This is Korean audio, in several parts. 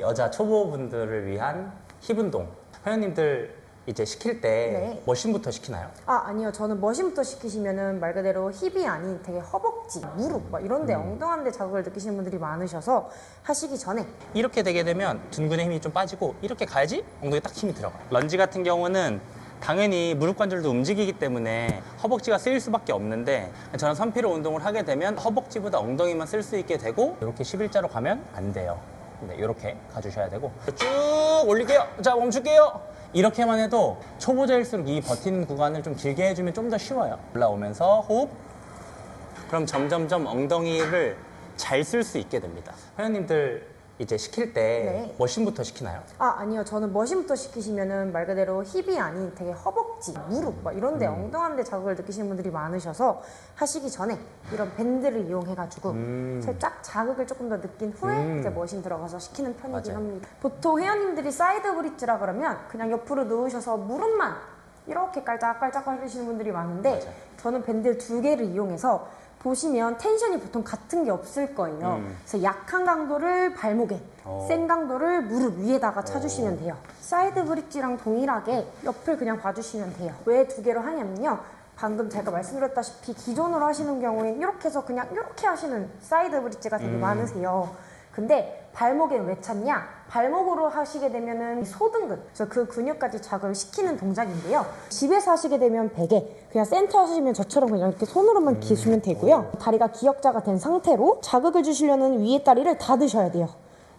여자 초보분들을 위한 힙 운동. 회원님들 이제 시킬 때 네. 머신부터 시키나요? 아니요. 저는 머신부터 시키시면은 말 그대로 힙이 아닌 되게 허벅지, 무릎 막 이런 데 엉뚱한 데 자극을 느끼시는 분들이 많으셔서 하시기 전에 이렇게 되게 되면 둔근의 힘이 좀 빠지고 이렇게 가야지 엉덩이에 딱 힘이 들어가요. 런지 같은 경우는 당연히 무릎 관절도 움직이기 때문에 허벅지가 쓰일 수밖에 없는데 저는 선피로 운동을 하게 되면 허벅지보다 엉덩이만 쓸 수 있게 되고 이렇게 11자로 가면 안 돼요. 네, 이렇게 가주셔야 되고 쭉 올릴게요. 자, 멈출게요. 이렇게만 해도 초보자일수록 이 버티는 구간을 좀 길게 해주면 좀 더 쉬워요. 올라오면서 호흡. 그럼 점점점 엉덩이를 잘 쓸 수 있게 됩니다. 회원님들 이제 시킬 때 네. 머신부터 시키나요? 아니요. 저는 머신부터 시키시면은 말 그대로 힙이 아닌 되게 허벅지, 무릎 막 이런 데 엉뚱한 데 자극을 느끼시는 분들이 많으셔서 하시기 전에 이런 밴드를 이용해가지고 살짝 자극을 조금 더 느낀 후에 이제 머신 들어가서 시키는 편이긴 맞아요. 합니다. 보통 회원님들이 사이드 브릿지라 그러면 그냥 옆으로 누우셔서 무릎만 이렇게 깔짝깔짝 하시는 분들이 많은데 맞아요. 저는 밴드 2개를 이용해서 보시면 텐션이 보통 같은 게 없을 거예요. 그래서 약한 강도를 발목에, 센 강도를 무릎 위에다가 차주시면 돼요. 사이드 브릿지랑 동일하게 옆을 그냥 봐주시면 돼요. 왜 2개로 하냐면요. 방금 제가 말씀드렸다시피 기존으로 하시는 경우엔 이렇게 해서 그냥 이렇게 하시는 사이드 브릿지가 되게 많으세요. 근데 발목엔 왜 찾냐? 발목으로 하시게 되면은 소등근, 그래서 그 근육까지 자극을 시키는 동작인데요. 집에서 하시게 되면 베개, 그냥 센터 하시면 저처럼 그냥 이렇게 손으로만 기시면 되고요. 다리가 기역자가 된 상태로 자극을 주시려는 위에 다리를 닫으셔야 돼요.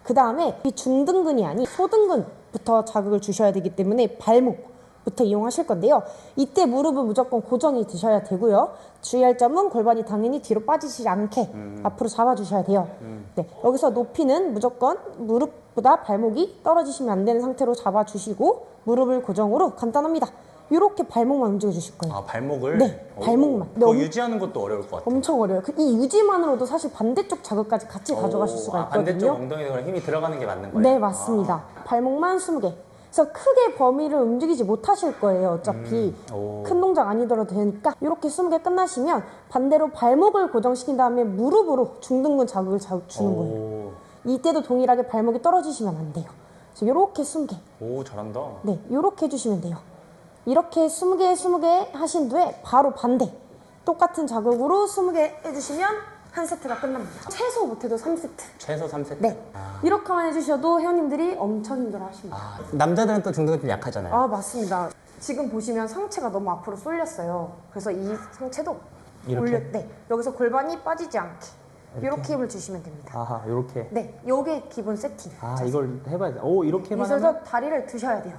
그 다음에 이 중등근이 아닌 소등근부터 자극을 주셔야 되기 때문에 발목부터 이용하실 건데요. 이때 무릎은 무조건 고정이 되셔야 되고요. 주의할 점은 골반이 당연히 뒤로 빠지지 않게 앞으로 잡아주셔야 돼요. 네, 여기서 높이는 무조건 무릎보다 발목이 떨어지시면 안 되는 상태로 잡아주시고 무릎을 고정으로 간단합니다. 이렇게 발목만 움직여주실 거예요. 아, 발목을? 네, 발목만. 그거 유지하는 것도 어려울 것 같아요. 엄청 어려워요. 이 유지만으로도 사실 반대쪽 자극까지 같이 가져가실 수가 있거든요. 반대쪽 엉덩이에 그럼 힘이 들어가는 게 맞는 거예요? 네, 맞습니다. 발목만 20개. 그래서 크게 범위를 움직이지 못하실 거예요. 어차피 큰 동작 아니더라도 되니까 이렇게 20개 끝나시면 반대로 발목을 고정시킨 다음에 무릎으로 중등근 자극을 주는 거예요. 이때도 동일하게 발목이 떨어지시면 안 돼요. 그래서 이렇게 20개. 오, 잘한다. 네, 이렇게 해주시면 돼요. 이렇게 20개 하신 뒤에 바로 반대. 똑같은 자극으로 20개 해주시면 한 세트가 끝납니다. 최소 못해도 3세트. 최소 3세트? 네. 이렇게만 해주셔도 회원님들이 엄청 힘들어 하십니다. 남자들은 또 중등은 좀 약하잖아요. 맞습니다. 지금 보시면 상체가 너무 앞으로 쏠렸어요. 그래서 이 상체도 이렇게? 네. 여기서 골반이 빠지지 않게 이렇게 힘을 주시면 됩니다. 아하, 요렇게. 네. 요게 기본 세팅. 이걸 해봐야 돼. 오, 이렇게만 그래서 하면? 다리를 드셔야 돼요.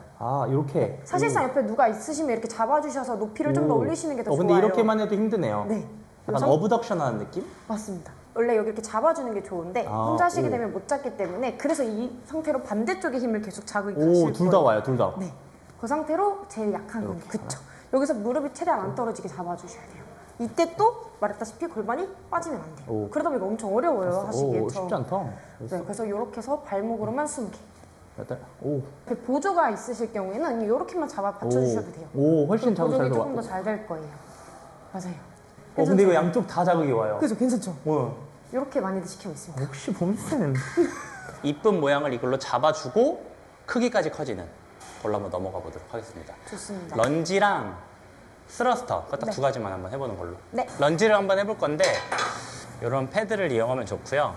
이렇게. 사실상 옆에 누가 있으시면 이렇게 잡아주셔서 높이를 좀 더 올리시는 게 더 좋아요. 근데 이렇게만 해도 힘드네요. 네. 약간 어브덕션 하는 느낌? 맞습니다. 원래 여기 이렇게 잡아주는 게 좋은데 혼자 하시게 되면 못 잡기 때문에 그래서 이 상태로 반대쪽의 힘을 계속 자극이 가실 거예요. 둘 다 와요, 둘 다. 네. 그 상태로 제일 약한 근육. 그쵸. 여기서 무릎이 최대한 안 떨어지게 잡아주셔야 돼요. 이때 또 말했다시피 골반이 빠지면 안 돼요. 그러다 보니까 엄청 어려워요, 하시기에. 쉽지 않다. 네, 그래서 이렇게 해서 발목으로만 20개. 오. 보조가 있으실 경우에는 이렇게만 잡아 받쳐주셔도 돼요. 오, 훨씬 자극 잘 보조기 들어와. 조금 더 잘 될 거예요. 맞아요. 근데 이거 양쪽 다 자극이 와요. 그래서 괜찮죠? 뭐야? 이렇게 많이들 시키고 있습니다. 역시 봄쌤. 이쁜 모양을 이걸로 잡아주고 크기까지 커지는 걸로 한번 넘어가 보도록 하겠습니다. 좋습니다. 런지랑 스러스터, 그거 딱 네. 두 가지만 한번 해보는 걸로. 네. 런지를 한번 해볼 건데 이런 패드를 이용하면 좋고요.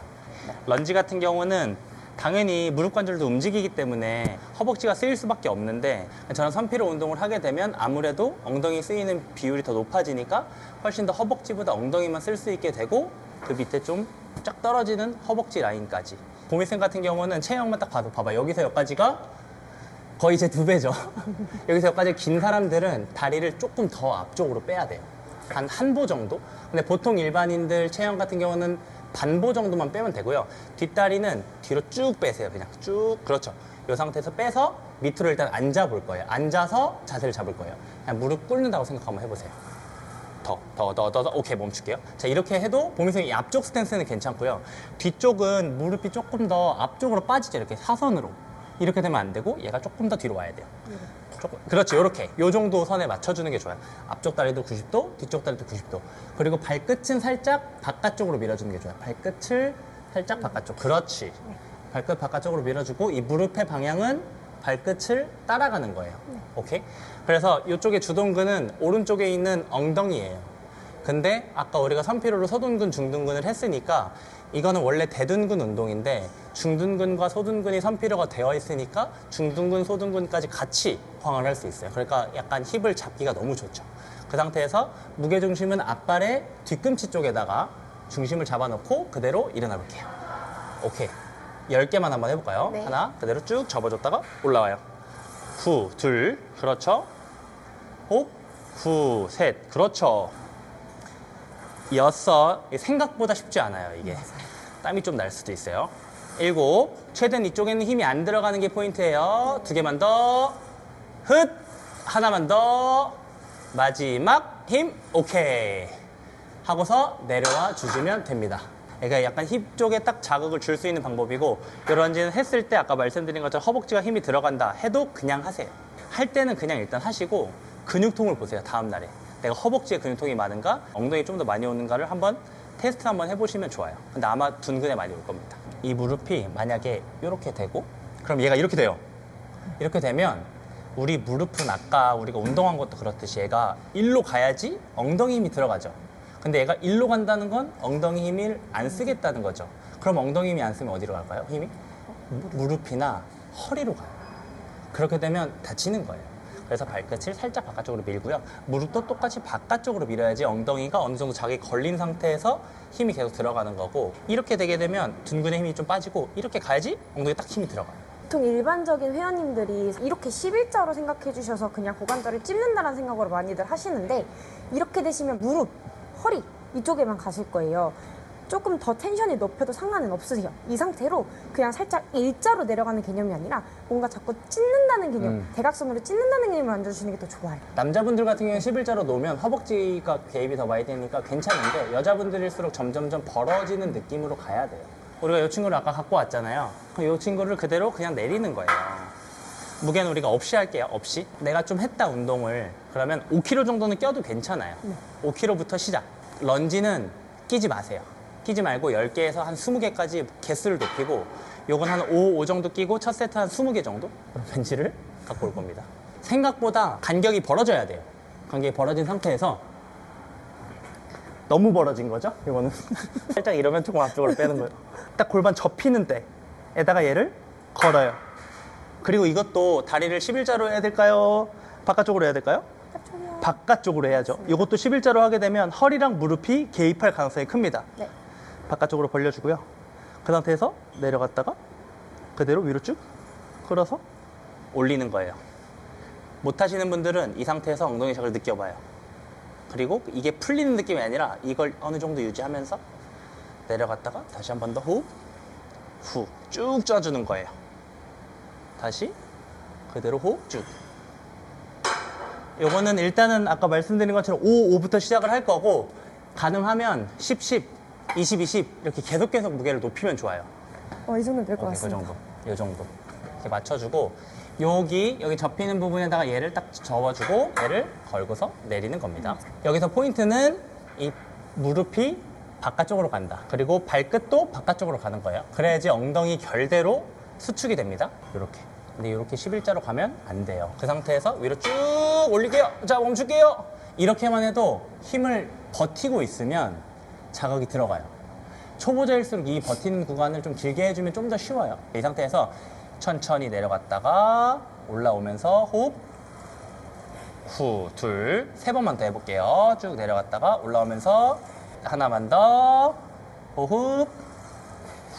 런지 같은 경우는 당연히 무릎 관절도 움직이기 때문에 허벅지가 쓰일 수밖에 없는데 저는 선피로 운동을 하게 되면 아무래도 엉덩이 쓰이는 비율이 더 높아지니까 훨씬 더 허벅지보다 엉덩이만 쓸 수 있게 되고 그 밑에 좀 쫙 떨어지는 허벅지 라인까지. 보미쌤 같은 경우는 체형만 딱 봐도 봐봐, 여기서 여기까지가 거의 제 2배죠. 여기서 여기까지 긴 사람들은 다리를 조금 더 앞쪽으로 빼야 돼요. 한 보 정도? 근데 보통 일반인들 체형 같은 경우는 반보 정도만 빼면 되고요. 뒷다리는 뒤로 쭉 빼세요. 그냥 쭉. 그렇죠. 이 상태에서 빼서 밑으로 일단 앉아 볼 거예요. 앉아서 자세를 잡을 거예요. 그냥 무릎 꿇는다고 생각 한번 해보세요. 더. 오케이, 멈출게요. 자, 이렇게 해도 보미쌤이 앞쪽 스탠스는 괜찮고요. 뒤쪽은 무릎이 조금 더 앞쪽으로 빠지죠. 이렇게 사선으로. 이렇게 되면 안 되고 얘가 조금 더 뒤로 와야 돼요. 조금. 그렇지, 이렇게. 요 정도 선에 맞춰주는 게 좋아요. 앞쪽 다리도 90도, 뒤쪽 다리도 90도. 그리고 발끝은 살짝 바깥쪽으로 밀어주는 게 좋아요. 발끝을 살짝 바깥쪽. 그렇지. 발끝 바깥쪽으로 밀어주고 이 무릎의 방향은 발끝을 따라가는 거예요. 오케이? 그래서 이쪽에 주둔근은 오른쪽에 있는 엉덩이예요. 근데 아까 우리가 선피로로 서둔근, 중둔근을 했으니까 이거는 원래 대둔근 운동인데 중둔근과 소둔근이 선피로가 되어 있으니까 중둔근, 소둔근까지 같이 광을 할 수 있어요. 그러니까 약간 힙을 잡기가 너무 좋죠. 그 상태에서 무게중심은 앞발의 뒤꿈치 쪽에다가 중심을 잡아놓고 그대로 일어나 볼게요. 오케이. 10개만 한번 해볼까요? 네. 하나, 그대로 쭉 접어줬다가 올라와요. 후, 둘, 그렇죠. 홉, 후, 셋, 그렇죠. 여섯, 생각보다 쉽지 않아요, 이게. 땀이 좀 날 수도 있어요. 일곱, 최대한 이쪽에는 힘이 안 들어가는 게 포인트예요. 2개만 더, 흣, 하나만 더, 마지막 힘, 오케이. 하고서 내려와 주시면 됩니다. 그러니까 약간 힙 쪽에 딱 자극을 줄 수 있는 방법이고, 요런지는 했을 때 아까 말씀드린 것처럼 허벅지가 힘이 들어간다 해도 그냥 하세요. 할 때는 그냥 일단 하시고 근육통을 보세요, 다음 날에. 내가 허벅지에 근육통이 많은가, 엉덩이 좀 더 많이 오는가를 한번 테스트 한번 해보시면 좋아요. 근데 아마 둔근에 많이 올 겁니다. 이 무릎이 만약에 이렇게 되고, 그럼 얘가 이렇게 돼요. 이렇게 되면 우리 무릎은 아까 우리가 운동한 것도 그렇듯이 얘가 일로 가야지 엉덩이 힘이 들어가죠. 근데 얘가 일로 간다는 건 엉덩이 힘을 안 쓰겠다는 거죠. 그럼 엉덩이 힘이 안 쓰면 어디로 갈까요? 힘이? 무릎이나 허리로 가요. 그렇게 되면 다치는 거예요. 그래서 발끝을 살짝 바깥쪽으로 밀고요. 무릎도 똑같이 바깥쪽으로 밀어야지 엉덩이가 어느 정도 자기 걸린 상태에서 힘이 계속 들어가는 거고, 이렇게 되게 되면 둔근의 힘이 좀 빠지고 이렇게 가야지 엉덩이에 딱 힘이 들어가요. 보통 일반적인 회원님들이 이렇게 11자로 생각해 주셔서 그냥 고관절을 찝는다는 생각으로 많이들 하시는데, 이렇게 되시면 무릎, 허리 이쪽에만 가실 거예요. 조금 더 텐션이 높여도 상관은 없으세요. 이 상태로 그냥 살짝 일자로 내려가는 개념이 아니라 뭔가 자꾸 찢는다는 개념, 대각선으로 찢는다는 개념을 만들어주시는 게 더 좋아요. 남자분들 같은 경우는 11자로 놓으면 허벅지가 개입이 더 많이 되니까 괜찮은데, 여자분들일수록 점점점 벌어지는 느낌으로 가야 돼요. 우리가 이 친구를 아까 갖고 왔잖아요. 이 친구를 그대로 그냥 내리는 거예요. 무게는 우리가 없이 할게요. 없이. 내가 좀 했다, 운동을. 그러면 5kg 정도는 껴도 괜찮아요. 5kg부터 시작. 런지는 끼지 마세요. 끼지 말고 10개에서 한 20개까지 개수를 높이고, 요건 한 5 정도 끼고 첫 세트 한 20개 정도 벤치를 갖고 올 겁니다. 생각보다 간격이 벌어져야 돼요. 간격이 벌어진 상태에서, 너무 벌어진 거죠? 이거는 살짝 이러면 조금 앞쪽으로 빼는 거예요. 딱 골반 접히는 때에다가 얘를 걸어요. 그리고 이것도 다리를 11자로 해야 될까요? 바깥쪽으로 해야 될까요? 바깥쪽으로 해야죠. 이것도 11자로 하게 되면 허리랑 무릎이 개입할 가능성이 큽니다. 네. 바깥쪽으로 벌려주고요. 그 상태에서 내려갔다가 그대로 위로 쭉 끌어서 올리는 거예요. 못하시는 분들은 이 상태에서 엉덩이 자극을 느껴봐요. 그리고 이게 풀리는 느낌이 아니라 이걸 어느 정도 유지하면서 내려갔다가 다시 한 번 더 후, 후 쭉 쪄주는 거예요. 다시 그대로 후, 쭉. 요거는 일단은 아까 말씀드린 것처럼 5부터 시작을 할 거고, 가능하면 10, 10, 20, 20 이렇게 계속 무게를 높이면 좋아요. 이 정도면 될 것 그 같습니다. 정도, 요 정도 이렇게 맞춰주고, 여기 접히는 부분에다가 얘를 딱 접어주고 얘를 걸고서 내리는 겁니다. 여기서 포인트는 이 무릎이 바깥쪽으로 간다. 그리고 발끝도 바깥쪽으로 가는 거예요. 그래야지 엉덩이 결대로 수축이 됩니다. 이렇게. 근데 이렇게 11자로 가면 안 돼요. 그 상태에서 위로 쭉 올릴게요. 자, 멈출게요. 이렇게만 해도 힘을 버티고 있으면 자극이 들어가요. 초보자일수록 이 버티는 구간을 좀 길게 해주면 좀 더 쉬워요. 이 상태에서 천천히 내려갔다가 올라오면서 호흡, 후, 둘, 3번만 더 해볼게요. 쭉 내려갔다가 올라오면서 하나만 더, 호흡,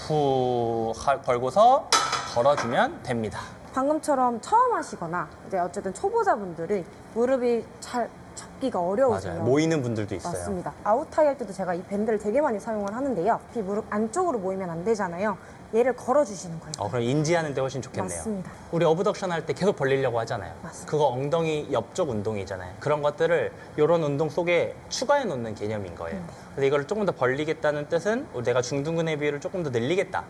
후, 걸고서 걸어주면 됩니다. 방금처럼 처음 하시거나 이제 어쨌든 초보자분들은 무릎이 잘 잡기가 어려우세요. 맞아요. 모이는 분들도 있어요. 맞습니다. 아웃타이 할 때도 제가 이 밴드를 되게 많이 사용을 하는데요. 이 무릎 안쪽으로 모이면 안 되잖아요. 얘를 걸어주시는 거예요. 그럼 인지하는데 훨씬 좋겠네요. 맞습니다. 우리 어브덕션 할 때 계속 벌리려고 하잖아요. 맞습니다. 그거 엉덩이 옆쪽 운동이잖아요. 그런 것들을 이런 운동 속에 추가해 놓는 개념인 거예요. 그래서 이걸 조금 더 벌리겠다는 뜻은 내가 중둔근의 비율을 조금 더 늘리겠다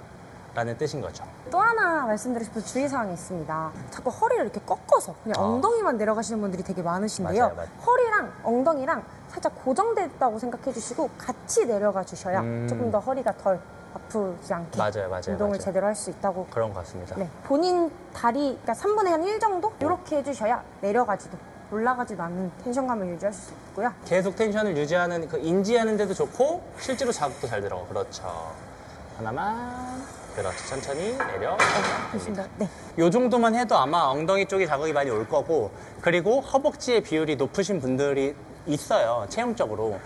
라는 뜻인 거죠. 또 하나 말씀드리고 싶은 주의사항이 있습니다. 자꾸 허리를 이렇게 꺾어서 그냥 엉덩이만 내려가시는 분들이 되게 많으신데요. 맞아요. 허리랑 엉덩이랑 살짝 고정됐다고 생각해 주시고 같이 내려가 주셔야 조금 더 허리가 덜 아프지 않게 맞아요. 운동을 맞아요. 제대로 할 수 있다고. 그런 것 같습니다. 네, 본인 다리 그러니까 3분의 한 1 정도 이렇게 해주셔야 내려가지도 올라가지도 않는 텐션감을 유지할 수 있고요. 계속 텐션을 유지하는, 그 인지하는 데도 좋고 실제로 자극도 잘 들어가. 그렇죠. 하나만. 그렇죠. 천천히 내려. 좋습니다. 네. 요 정도만 해도 아마 엉덩이 쪽에 자극이 많이 올 거고, 그리고 허벅지의 비율이 높으신 분들이 있어요. 체형적으로.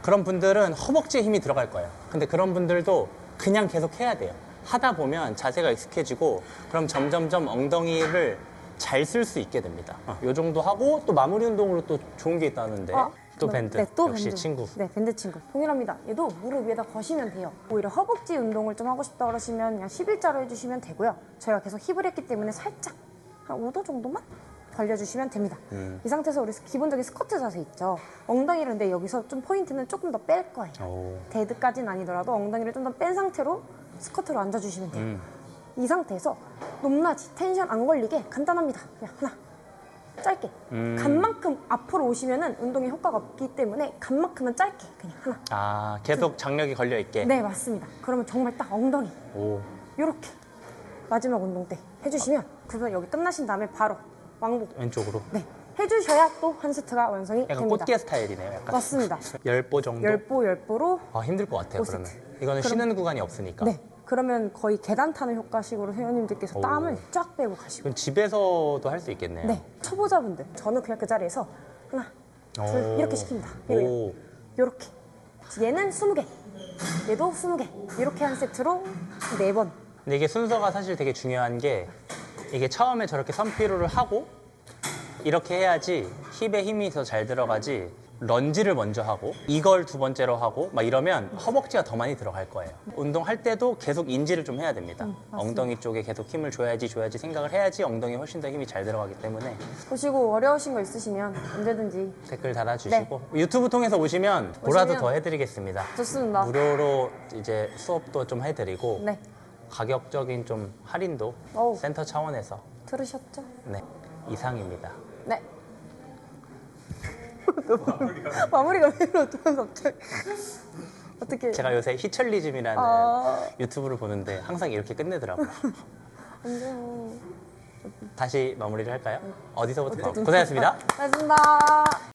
그런 분들은 허벅지에 힘이 들어갈 거예요. 근데 그런 분들도 그냥 계속 해야 돼요. 하다 보면 자세가 익숙해지고 그럼 점점점 엉덩이를 잘 쓸 수 있게 됩니다. 요 정도 하고 또 마무리 운동으로 또 좋은 게 있다는데 또 밴드. 네, 또 역시 밴드. 친구. 네, 밴드 친구. 동일합니다. 얘도 무릎 위에다 거시면 돼요. 오히려 허벅지 운동을 좀 하고 싶다 그러시면 그냥 11자로 해주시면 되고요. 저희가 계속 힙을 했기 때문에 살짝 한 5도 정도만 벌려주시면 됩니다. 이 상태에서 우리 기본적인 스쿼트 자세 있죠. 엉덩이를 근데 여기서 좀 포인트는 조금 더 뺄 거예요. 오. 데드까지는 아니더라도 엉덩이를 좀 더 뺀 상태로 스쿼트로 앉아주시면 돼요. 이 상태에서 높낮이 텐션 안 걸리게 간단합니다. 그냥 하나 짧게 간만큼 앞으로 오시면은 운동에 효과가 없기 때문에 간만큼은 짧게 그냥 하나. 아, 계속 장력이 걸려 있게. 네, 맞습니다. 그러면 정말 딱 엉덩이 오. 요렇게 마지막 운동 때 해주시면 그러면 여기 끝나신 다음에 바로 왕복 왼쪽으로. 네 해주셔야 또 한 세트가 완성이 약간 됩니다. 꽃게 스타일이네요. 약간. 맞습니다. 10보 정도. 열보로 아, 힘들 것 같아요, 5 그러면. 세트. 이거는 그럼- 쉬는 구간이 없으니까. 네 그러면 거의 계단 타는 효과식으로 회원님들께서 오. 땀을 쫙 빼고 가시고 그럼 집에서도 할 수 있겠네요. 네 초보자분들 저는 그냥 그 자리에서 하나 둘 오. 이렇게 시킵니다. 그리고 오. 요렇게 얘는 20개 얘도 20개 이렇게 한 세트로 4번. 근데 이게 순서가 사실 되게 중요한 게 이게 처음에 저렇게 선피로를 하고 이렇게 해야지 힙에 힘이 더 잘 들어가지 런지를 먼저 하고 이걸 두 번째로 하고 막 이러면 허벅지가 더 많이 들어갈 거예요. 운동할 때도 계속 인지를 좀 해야 됩니다. 엉덩이 쪽에 계속 힘을 줘야지 생각을 해야지 엉덩이에 훨씬 더 힘이 잘 들어가기 때문에 보시고 어려우신 거 있으시면 언제든지 댓글 달아주시고 유튜브 통해서 오시면 뭐라도 더 해드리겠습니다. 좋습니다. 무료로 이제 수업도 좀 해드리고 네 가격적인 좀 할인도 어우. 센터 차원에서 들으셨죠? 네 이상입니다. 네. 마무리가 왜 이러죠 갑자기? 어떻게? 제가 요새 히철리즘이라는 아. 유튜브를 보는데 항상 이렇게 끝내더라고요. 안 돼요. 다시 마무리를 할까요? 어디서부터? 고생하셨습니다. 고맙습니다.